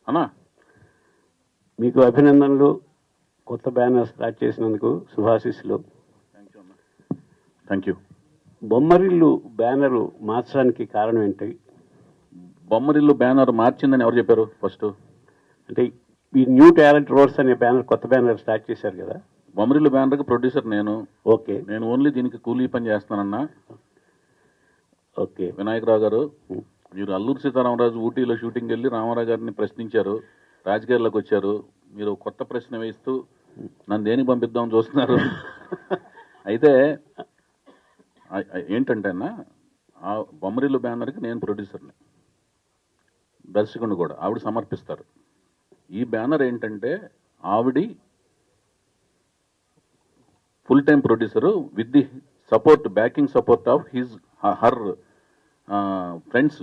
అన్నా మీకు అభినందనలు. కొత్త బ్యానర్ స్టార్ట్ చేసినందుకు శుభాశీస్సులు. Thank you. బొమ్మరిల్లు బ్యానరు మార్చడానికి కారణం ఏంటి? బొమ్మరిల్లు బ్యానర్ మార్చిందని ఎవరు చెప్పారు? ఫస్ట్ అంటే ఈ న్యూ టాలెంట్ రోడ్స్ అనే బ్యానర్, కొత్త బ్యానర్ స్టార్ట్ చేశారు కదా. బొమ్మరిల్లు బ్యానర్కి ప్రొడ్యూసర్ నేను. ఓకే, నేను ఓన్లీ దీనికి కూలీ పని చేస్తానన్నా. ఓకే. వినాయకరావు గారు, మీరు అల్లూరు సీతారామరాజు ఊటీలో షూటింగ్ వెళ్ళి రామారావు గారిని ప్రశ్నించారు, రాజకీయాల్లోకి వచ్చారు. మీరు కొత్త ప్రశ్న వేస్తూ నన్ను దేనికి పంపిద్దామని చూస్తున్నారు. అయితే ఏంటంటే అన్న, ఆ బొమ్మరిల్లు బ్యానర్కి నేను ప్రొడ్యూసర్ని, దర్శకుడిని కూడా. ఆవిడ సమర్పిస్తారు. ఈ బ్యానర్ ఏంటంటే ఆవిడి full time producer with the support, backing support of her friends,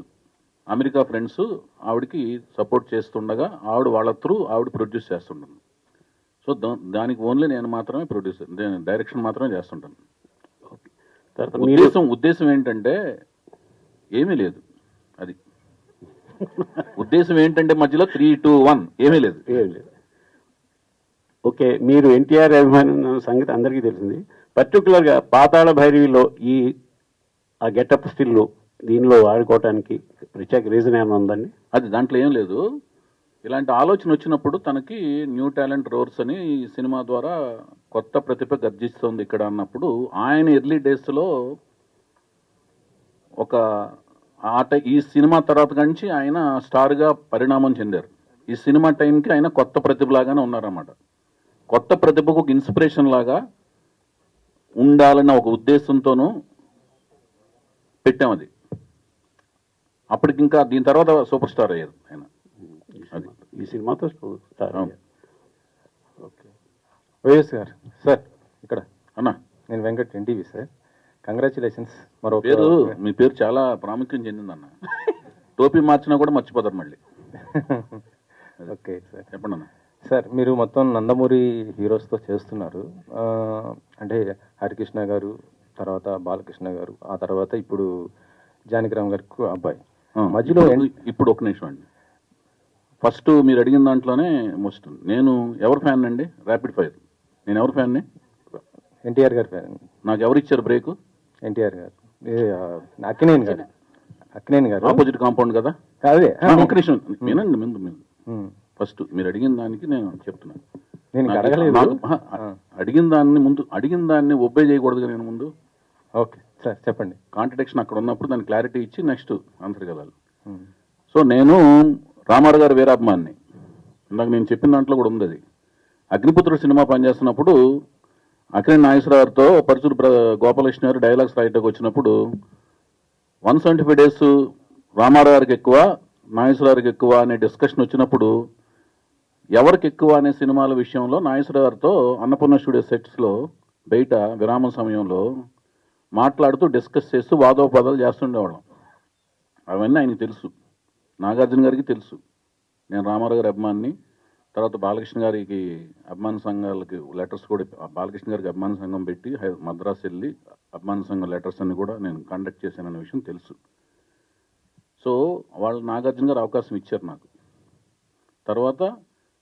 America friends ఆవిడకి సపోర్ట్ చేస్తుండగా ఆవిడ వాళ్ళ త్రూ ఆవిడ ప్రొడ్యూస్ చేస్తుంటాను. సో దానికి ఓన్లీ నేను మాత్రమే ప్రొడ్యూసర్, డైరెక్షన్ మాత్రమే చేస్తుంటాను. ఉద్దేశం ఏంటంటే ఏమీ లేదు. అది ఉద్దేశం ఏంటంటే మధ్యలో 3, 2, 1 ఏమీ లేదు. ఓకే, మీరు ఎన్టీఆర్ అభిమాని సంగతి అందరికీ తెలిసింది. పర్టికులర్గా పాతాళ భైరవిలో ఆ గెటప్ స్టిల్ దీనిలో వాడుకోవటానికి ప్రత్యేక రీజన్ ఏమైనా ఉందండి? అది దాంట్లో ఏం లేదు. ఇలాంటి ఆలోచన వచ్చినప్పుడు తనకి న్యూ టాలెంట్ రోర్స్ అని ఈ సినిమా ద్వారా కొత్త ప్రతిభ గర్జిస్తోంది ఇక్కడ అన్నప్పుడు, ఆయన ఎర్లీ డేస్లో ఒక ఈ సినిమా తర్వాత నుంచి ఆయన స్టార్గా పరిణామం చెందారు. ఈ సినిమా టైంకి ఆయన కొత్త ప్రతిభలాగానే ఉన్నారన్నమాట. కొత్త ప్రతిభకు ఒక ఇన్స్పిరేషన్ లాగా ఉండాలన్న ఒక ఉద్దేశంతోనూ పెట్టాం అది. అప్పటికి ఇంకా దీని తర్వాత సూపర్ స్టార్ అయ్యారు ఆయన. అది ఈ సినిమాతో స్టార్. ఓకే, వైఎస్ గారు సార్, ఇక్కడ అన్నా నేను వెంకట్, ఎన్టీవీ సార్. కంగ్రాచులేషన్స్. మరో పేరు, మీ పేరు చాలా ప్రాముఖ్యం చెందిందన్న. టోపీ మార్చినా కూడా మర్చిపోతారు మళ్ళీ. ఓకే సార్, చెప్పండి అన్న. సార్, మీరు మొత్తం నందమూరి హీరోస్తో చేస్తున్నారు. అంటే హరికృష్ణ గారు, తర్వాత బాలకృష్ణ గారు, ఆ తర్వాత ఇప్పుడు జానకిరామ్ గారికి అబ్బాయి మధ్యలో. ఇప్పుడు ఒక నిమిషం అండి. ఫస్ట్ మీరు అడిగిన దాంట్లోనే మోస్ట్ నేను ఎవరు ఫ్యాన్ అండి? Rapid fire. నేను ఎవరు ఫ్యాన్ని? ఎన్టీఆర్ గారి ఫ్యాన్. నాకు ఎవరు ఇచ్చారు బ్రేక్? ఎన్టీఆర్ గారు. అక్కినేని గారు. అక్కినేని గారు ఆపోజిట్ కాంపౌండ్ కదా. అదే ఒక నిమిషం వినండి. ముందు ఫస్ట్ మీరు అడిగిన దానికి నేను చెప్తున్నాను. నేను అడగలేదు. అడిగిన దాన్ని ఒబ్బే చేయకూడదు నేను ముందు. ఓకే సార్, చెప్పండి. కాంట్రడిక్షన్ అక్కడ ఉన్నప్పుడు దాన్ని క్లారిటీ ఇచ్చి నెక్స్ట్ ఆన్సర్కి వెళ్ళాలి. సో నేను రామారావు గారు వీరాభిమాన్ని. ఇందాక నేను చెప్పిన దాంట్లో కూడా ఉంది అది. అగ్నిపుత్రుడు సినిమా పనిచేస్తున్నప్పుడు అక్కినేని నాగేశ్వరరావుతో పరుచూరు గోపాలకృష్ణ గారు డైలాగ్స్ రాయటకు వచ్చినప్పుడు 175 days రామారావు గారికి ఎక్కువ, నాగేశ్వరరావు గారికి ఎక్కువ అనే డిస్కషన్ వచ్చినప్పుడు ఎవరికి ఎక్కువ అనే సినిమాల విషయంలో నాగేశ్వరరావు గారితో అన్నపూర్ణ స్టూడియో సెట్స్లో బయట విరామం సమయంలో మాట్లాడుతూ డిస్కస్ చేస్తూ వాదోపవాదాలు చేస్తుండేవాళ్ళం. అవన్నీ ఆయనకి తెలుసు, నాగార్జున గారికి తెలుసు. నేను రామారావు గారి అభిమాని. తర్వాత బాలకృష్ణ గారికి అభిమాన సంఘాలకి లెటర్స్ కూడా, బాలకృష్ణ గారికి అభిమాన సంఘం పెట్టి మద్రాసు వెళ్ళి అభిమాన సంఘం లెటర్స్ అన్ని కూడా నేను కండక్ట్ చేశానన్న విషయం తెలుసు. సో వాళ్ళు నాగార్జున గారు అవకాశం ఇచ్చారు నాకు. తర్వాత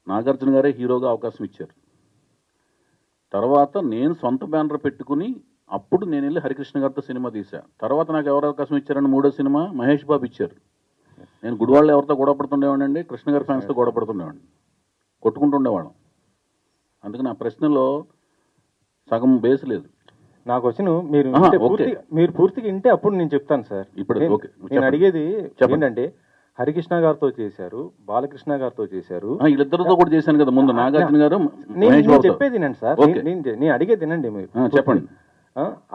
నాగార్జున గారే హీరోగా అవకాశం ఇచ్చారు. తర్వాత నేను సొంత బ్యానర్ పెట్టుకుని అప్పుడు నేను వెళ్ళి హరికృష్ణ గారితో సినిమా తీశా. తర్వాత నాకు ఎవరు అవకాశం ఇచ్చారని మూడో సినిమా మహేష్ బాబు ఇచ్చారు. నేను గుడివాళ్ళు ఎవరితో గొడవ పడుతుండేవాడిని, కృష్ణ గారి ఫ్యాన్స్తో గొడవ పడుతుండేవాడిని, కొట్టుకుంటుండేవాళ్ళం. అందుకని నా ప్రశ్నలో సగం బేస్ లేదు. నాకు వచ్చిన మీరు పూర్తిగా వింటే అప్పుడు నేను చెప్తాను సార్. ఇప్పుడు నేను అడిగేది ఏంటంటే, హరికృష్ణ గారితో చేశారు, బాలకృష్ణ గారితో చేశారు, వీళ్ళిద్దరితో కూడా చేశాను కదా ముందు. నాగార్జున గారు చెప్పేది వినండి సార్, నేను అడిగేది వినండి మీరు. చెప్పండి.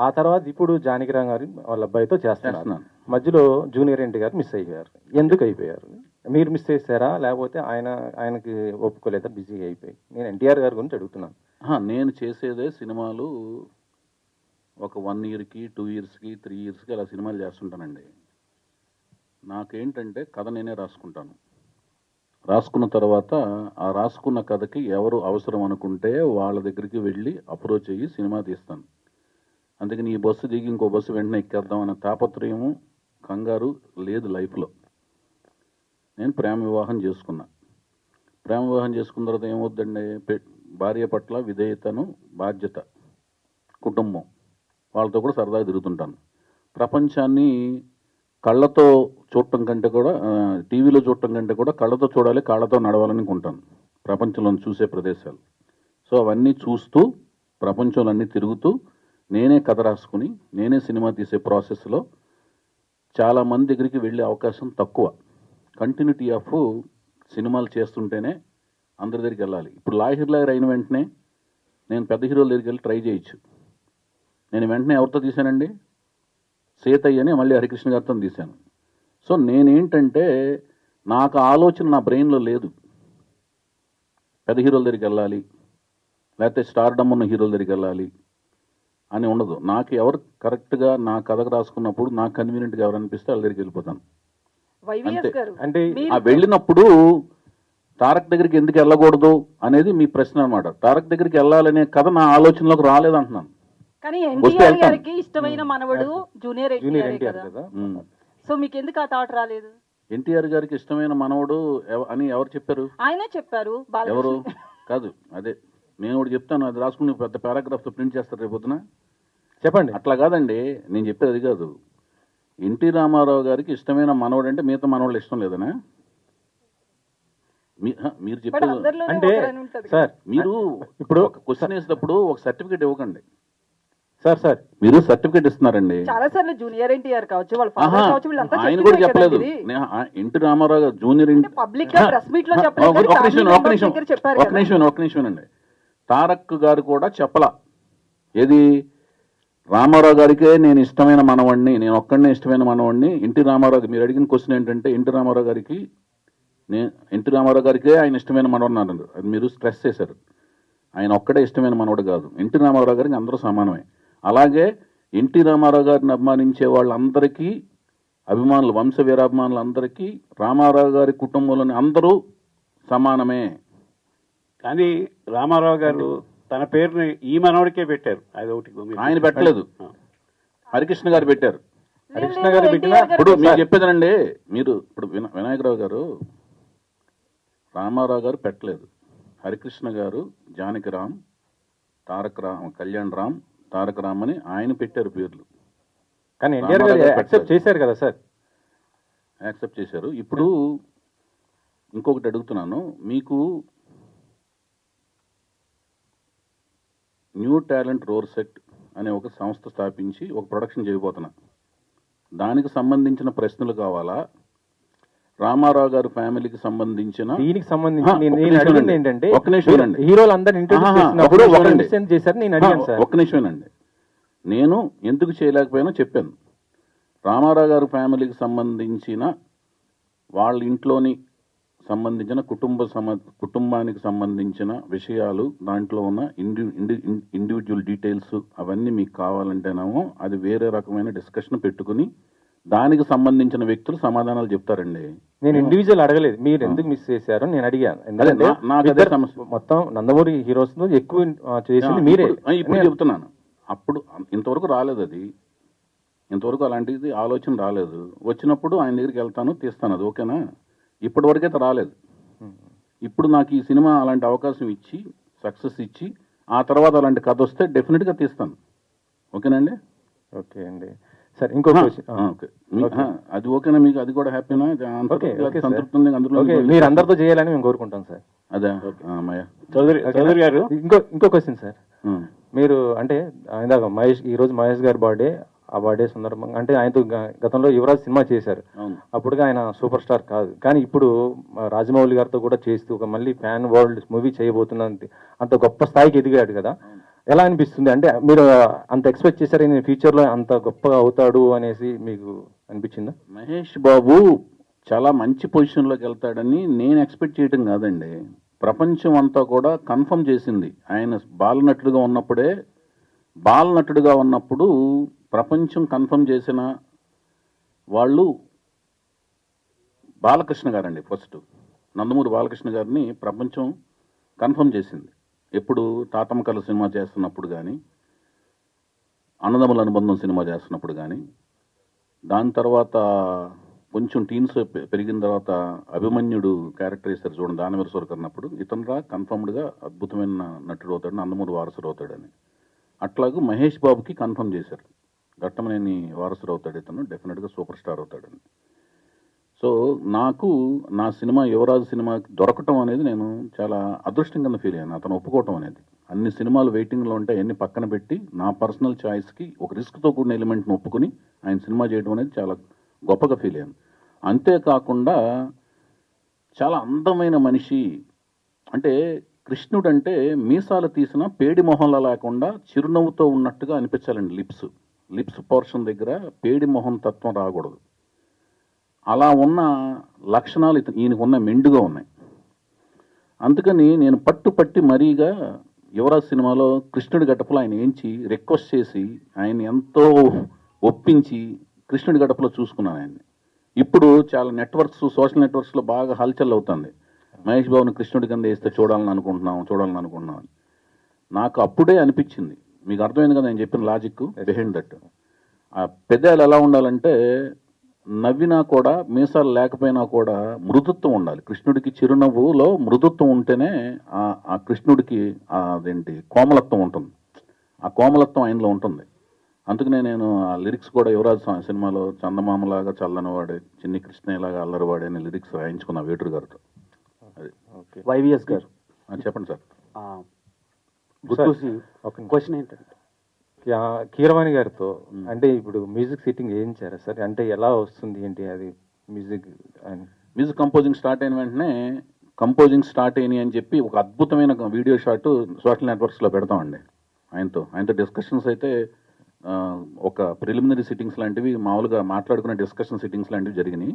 ఆ తర్వాత ఇప్పుడు జానకిరామ్ గారు వాళ్ళ అబ్బాయితో చేస్తున్నాను. మధ్యలో జూనియర్ ఎన్టీ గారు మిస్ అయిపోయారు. ఎందుకు అయిపోయారు? మీరు మిస్ చేశారా, లేకపోతే ఆయనకి ఒప్పుకోలేదా, బిజీగా అయిపోయి? నేను ఎన్టీఆర్ గారి గురించి అడుగుతున్నాను. నేను చేసేదే సినిమాలు ఒక 1 yearకి 2 yearsకి 3 yearsకి అలా సినిమాలు చేస్తుంటానండి. నాకేంటంటే కథ నేనే రాసుకుంటాను. రాసుకున్న తర్వాత ఆ రాసుకున్న కథకి ఎవరు అవసరం అనుకుంటే వాళ్ళ దగ్గరికి వెళ్ళి అప్రోచ్ అయ్యి సినిమా తీస్తాను. అందుకని ఈ బస్సు దిగి ఇంకో బస్సు వెంటనే ఎక్కేద్దాం అనే తాపత్రయము, కంగారు లేదు లైఫ్లో. నేను ప్రేమ వివాహం చేసుకున్నా. ప్రేమ వివాహం చేసుకున్న తర్వాత ఏమవుద్దండి? భార్య పట్ల విధేయతను, బాధ్యత, కుటుంబం, వాళ్ళతో కూడా సరదాగా తిరుగుతుంటాను. ప్రపంచాన్ని కళ్ళతో చూడటం కంటే కూడా టీవీలో చూడటం కంటే కూడా కళ్ళతో చూడాలి, కాళ్ళతో నడవాలని అనుకుంటాను ప్రపంచంలో చూసే ప్రదేశాలు. సో అవన్నీ చూస్తూ ప్రపంచంలో అన్నీ తిరుగుతూ నేనే కథ రాసుకుని నేనే సినిమా తీసే ప్రాసెస్లో చాలామంది దగ్గరికి వెళ్ళే అవకాశం తక్కువ. కంటిన్యూటీ ఆఫ్ సినిమాలు చేస్తుంటేనే అందరి దగ్గరికి వెళ్ళాలి. ఇప్పుడు లాహిర్ అయిన వెంటనే నేను పెద్ద హీరోల దగ్గరికి వెళ్ళి ట్రై చేయొచ్చు. నేను వెంటనే ఎవరితో తీశానండి? సీతయ్య అని మళ్ళీ హరికృష్ణ గారితో తీశాను. సో నేనేంటంటే నాకు ఆలోచన నా బ్రెయిన్లో లేదు పెద్ద హీరోల దగ్గరికి వెళ్ళాలి, లేకపోతే స్టార్డమ్ ఉన్న హీరోల దగ్గరికి వెళ్ళాలి అని ఉండదు. నాకు ఎవరు కరెక్ట్గా నా కథకు రాసుకున్నప్పుడు నాకు కన్వీనియంట్గా ఎవరు అనిపిస్తే వాళ్ళ దగ్గరికి వెళ్ళిపోతాను. అంతే. అంటే ఆ వెళ్ళినప్పుడు తారక్ దగ్గరికి ఎందుకు వెళ్ళకూడదు అనేది మీ ప్రశ్న అనమాట. తారక్ దగ్గరికి వెళ్ళాలనే కథ నా ఆలోచనలోకి రాలేదంటున్నాను. కానీ వస్తే ఎన్టీఆర్ వెళ్తాను. గారికి ఇష్టమైన మనవడు జూనియర్ జూనియర్ ఎన్టీఆర్ ఎన్టీఆర్ కదా. కదా. సో మీకు ఎందుకు ఆ థాట్ రాలేదు? ఎన్టీఆర్ గారికి ఇష్టమైన మనవడు అని ఎవరు చెప్పారు? ఆయనే చెప్పారు. ఎవరు? బాలకృష్ణ. కాదు, అదే నేను ఒకటి చెప్తాను, అది రాసుకుని పెద్ద పారాగ్రాఫ్తో ప్రింట్ చేస్తారు రేపు పొద్దున. చెప్పండి. అట్లా కాదండి, నేను చెప్పేది అది కాదు. ఎన్టీ రామారావు గారికి ఇష్టమైన మనవడు అంటే మిగతా మనవాళ్ళు ఇష్టం లేదనా? మీరు బట్ చెప్పేది అందరిలోనే అంటే ఒకరని ఉంటది కదా. సార్ మీరు ఇప్పుడు ఒక క్వశ్చన్ వేసినప్పుడు ఒక సర్టిఫికేట్ ఇవ్వకండి. సార్ మీరు సర్టిఫికేట్ ఇస్తున్నారండి. చాలా సార్లు జూనియర్ ఎన్టీఆర్ కావచ్చు, వాళ్ళ ఆహా, ఫాదర్ కావచ్చు, వీళ్ళంతా ఆయన కూడా చెప్పిందే చెప్పలేదు. కదండి ఇది. ఎన్టీ రామారావు గారు జూనియర్ పబ్లిక్ గా ప్రెస్ మీట్ లో చెప్పలేదు కానీ ఒక family నిమిషం members దగ్గర చెప్పారు కదా. ఒక నిమిషం అండి. తారక్ గారు కూడా చెప్పలా. ఏది? రామారావు గారికే నేను ఇష్టమైన మనవాడిని, నేను ఒక్కడనే ఇష్టమైన మనవాడిని. ఎన్టీ రామారావు మీరు అడిగిన క్వశ్చన్ ఏంటంటే ఎన్టీ రామారావు గారికే ఆయన ఇష్టమైన మనవాడు అన్నారు. అది మీరు స్ట్రెస్ చేశారు. ఆయన ఒక్కడే ఇష్టమైన మనవాడు కాదు. ఎన్టీ రామారావు గారికి అందరూ సమానమే. అలాగే ఎన్టీ రామారావు గారిని అభిమానించే వాళ్ళందరికీ అభిమానులు, వంశ వీరాభిమానులందరికీ రామారావు గారి కుటుంబంలోని అందరూ సమానమే. కానీ రామారావు గారు తన పేరుని ఈ మనవడికే పెట్టారు. అది ఒకటి ఆయన పెట్టలేదు, హరికృష్ణ గారు పెట్టారు. హరికృష్ణ గారు పెట్టిన ఇప్పుడు మీరు చెప్పేదనండి, మీరు ఇప్పుడు వినాయకరావు గారు రామారావు గారు పెట్టలేదు. హరికృష్ణ గారు జానకి రామ్, కళ్యాణ్ రామ్, తారక రామ్ అని ఆయన పెట్టారు పేర్లు. కానీ ఎన్టీఆర్ గారు రామారావు గారు యాక్సెప్ట్ చేశారు కదా సార్. యాక్సెప్ట్ చేశారు. ఇప్పుడు ఇంకొకటి అడుగుతున్నాను, మీకు న్యూ టాలెంట్ రోర్ సెట్ అనే ఒక సంస్థ స్థాపించి ఒక ప్రొడక్షన్ చేయబోతున్నా. దానికి సంబంధించిన ప్రశ్నలు కావాలా? రామారావు గారి ఫ్యామిలీకి సంబంధించిన దీనికి సంబంధించి నేను ఒక్క నిమిషం అడిగింది అండి. ఏంటంటే ఒక్క నిమిషం అండి. హీరోలందరూ ఇంట్రొడ్యూస్ ఆహా, చేసినప్పుడు ఒకడు వాళ్ళు ఒకడండి. understand చేశారు, నేను అడిగాను సార్. ఒక్క నిమిషమేనండి. నేను ఎందుకు చేయలేకపోయినా చెప్పాను. రామారావు గారి ఫ్యామిలీకి సంబంధించిన వాళ్ళ ఇంట్లోని సంబంధించిన కుటుంబానికి సంబంధించిన విషయాలు, దాంట్లో ఉన్న ఇండివిజువల్ డీటెయిల్స్ అవన్నీ మీకు కావాలంటేనేమో అది వేరే రకమైన డిస్కషన్ పెట్టుకుని దానికి సంబంధించిన వ్యక్తులు సమాధానాలు చెప్తారండి. నేను ఇండివిజువల్ అడగలేదు, మీరు ఎందుకు మిస్ చేశారు నేను అడిగాను. ఎందుకంటే నాకు అదే సమస్య. మొత్తం నందమూరి హీరోస్ ఎక్కువ చేసింది మీరే. ఇప్పుడు చెప్తున్నాను. అప్పుడు ఇంతవరకు రాలేదు, అది ఇంతవరకు అలాంటిది ఆలోచన రాలేదు. వచ్చినప్పుడు ఆయన దగ్గరికి వెళ్తాను, తీస్తాను, అది ఓకేనా? ఇప్పటి వరకైతే రాలేదు. ఇప్పుడు నాకు ఈ సినిమా అలాంటి అవకాశం ఇచ్చి సక్సెస్ ఇచ్చి ఆ తర్వాత అలాంటి కథ వస్తే డెఫినెట్గా తీస్తాను. ఓకేనండి? ఓకే అండి. సరే ఇంకో ఓకే, అది ఓకేనా మీకు? అది కూడా హ్యాపీనా? సంతృప్తి అందులో మీరు అందరితో చేయాలని మేము కోరుకుంటాం సార్. అదే మాయా చౌదరి గారు. ఇంకో క్వశ్చన్ సార్. మీరు అంటే ఇందాక ఈ రోజు మహేష్ గారి బర్త్డే, ఆ బర్త్డే సందర్భంగా అంటే ఆయనతో గతంలో యువరాజ్ సినిమా చేశారు. అప్పుడుగా ఆయన సూపర్ స్టార్ కాదు, కానీ ఇప్పుడు రాజమౌళి గారితో కూడా చేస్తూ ఒక మళ్ళీ ఫ్యాన్ వరల్డ్ మూవీ చేయబోతున్నా, అంత గొప్ప స్థాయికి ఎదిగాడు కదా. ఎలా అనిపిస్తుంది? అంటే మీరు అంత ఎక్స్పెక్ట్ చేశారు నేను ఫ్యూచర్ లో అంత గొప్పగా అవుతాడు అనేసి మీకు అనిపించిందా? మహేష్ బాబు చాలా మంచి పొజిషన్లోకి వెళ్తాడని నేను ఎక్స్పెక్ట్ చేయడం కాదండి, ప్రపంచం అంతా కూడా కన్ఫర్మ్ చేసింది. ఆయన బాలనటుడుగా ఉన్నప్పుడు ప్రపంచం కన్ఫర్మ్ చేసిన వాళ్ళు బాలకృష్ణ గారండి. ఫస్ట్ నందమూరి బాలకృష్ణ గారిని ప్రపంచం కన్ఫర్మ్ చేసింది. ఎప్పుడు తాతమ్మకల సినిమా చేస్తున్నప్పుడు కానీ, అన్నదమ్ముల అనుబంధం సినిమా చేస్తున్నప్పుడు కానీ, దాని తర్వాత కొంచెం టీన్స్ పెరిగిన తర్వాత అభిమన్యుడు క్యారెక్టర్ వేశారు చూడండి దానవీర సూరకర్ అన్నప్పుడు ఇతను కన్ఫర్మ్డ్గా అద్భుతమైన నటుడు అవుతాడు, నందమూరి వారసుడు అవుతాడని. అట్లాగే మహేష్ బాబుకి కన్ఫర్మ్ చేశారు, ఘట్టమనేని వారసుడు అవుతాడు ఇతను, డెఫినెట్గా సూపర్ స్టార్ అవుతాడని. సో నాకు నా సినిమా యువరాజు సినిమా దొరకటం అనేది నేను చాలా అదృష్టం కింద ఫీల్ అయ్యాను. అతను ఒప్పుకోవటం అనేది, అన్ని సినిమాలు వెయిటింగ్లో ఉంటే అన్ని పక్కన పెట్టి నా పర్సనల్ చాయిస్కి ఒక రిస్క్తో కూడిన ఎలిమెంట్ని ఒప్పుకుని ఆయన సినిమా చేయడం అనేది చాలా గొప్పగా ఫీల్ అయ్యాను. అంతేకాకుండా చాలా అందమైన మనిషి, అంటే కృష్ణుడు అంటే మీసాలు తీసిన పేడి మొహంలా లేకుండా చిరునవ్వుతో ఉన్నట్టుగా అనిపించాలండి. లిప్స్ పోర్షన్ దగ్గర పేడి మొహం తత్వం రాకూడదు. అలా ఉన్న లక్షణాలు ఈయనకున్న మెండుగా ఉన్నాయి. అందుకని నేను పట్టి మరీగా యువరాజ్ సినిమాలో కృష్ణుడి గడపలో ఆయన ఏంచి రిక్వెస్ట్ చేసి ఆయన ఎంతో ఒప్పించి కృష్ణుడి గడపలో చూసుకున్నాను ఆయన్ని. ఇప్పుడు చాలా సోషల్ నెట్వర్క్స్లో బాగా హల్చల్ అవుతుంది, మహేష్ బాబుని కృష్ణుడి కింద వేస్తే చూడాలని అనుకుంటున్నాం అని. నాకు అప్పుడే అనిపించింది, మీకు అర్థమైంది కదా నేను చెప్పిన లాజిక్ బిహైండ్ దట్. ఆ పెదాలు ఎలా ఉండాలంటే నవ్వినా కూడా మీసాలు లేకపోయినా కూడా మృదుత్వం ఉండాలి. కృష్ణుడికి చిరునవ్వులో మృదుత్వం ఉంటేనే ఆ కృష్ణుడికి అదేంటి కోమలత్వం ఉంటుంది, ఆ కోమలత్వం ఆయనలో ఉంటుంది. అందుకనే నేను ఆ లిరిక్స్ కూడా యువరాజ్ సినిమాలో చందమామలాగా చల్లనివాడే చిన్ని కృష్ణయ్యలాగా అల్లరివాడే అనే లిరిక్స్ రాయించుకున్నా వేటూరు గారితో. అది వైవిఎస్ గారు చెప్పండి సార్. క్వశ్చన్ ఏంటంటే కీరవాణి గారితో అంటే ఇప్పుడు మ్యూజిక్ సిట్టింగ్ చేయించారా సార్? అంటే ఎలా వస్తుంది ఏంటి అది మ్యూజిక్ కంపోజింగ్ స్టార్ట్ అయిన వెంటనే కంపోజింగ్ స్టార్ట్ అయినాయి అని చెప్పి ఒక అద్భుతమైన వీడియో షాట్ సోషల్ నెట్వర్క్స్లో పెడతామండి. ఆయనతో డిస్కషన్స్ అయితే ఒక ప్రిలిమినరీ సిట్టింగ్స్ లాంటివి మామూలుగా మాట్లాడుకునే డిస్కషన్ సిట్టింగ్స్ లాంటివి జరిగినాయి.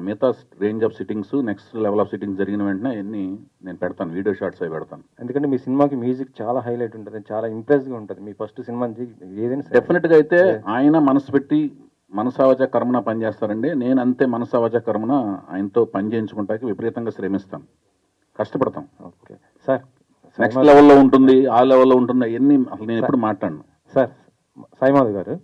మిగతా range of sittings, next level of sittings జరిగిన వెంటనే అన్ని నేను పెడతాను, వీడియో షాట్స్ అవి పెడతాను. ఎందుకంటే మీ సినిమాకి మ్యూజిక్ చాలా హైలైట్ ఉంటుంది, చాలా ఇంప్రెస్గా ఉంటుంది. మీ ఫస్ట్ సినిమా ఏదైనా డెఫినెట్గా అయితే ఆయన మనసు పెట్టి మనసావచ కర్మన పనిచేస్తారండి. నేను అంతే మనసావచ కర్మన ఆయనతో పని చేయించుకుంటాకి విపరీతంగా శ్రమిస్తాను, కష్టపడతాం. ఓకే సార్, నెక్స్ట్ లెవెల్లో ఉంటుంది, ఆ లెవెల్లో ఉంటుంది అవన్నీ అసలు నేను ఎప్పుడు మాట్లాడను. సార్ సాయిమాధవ్ గారు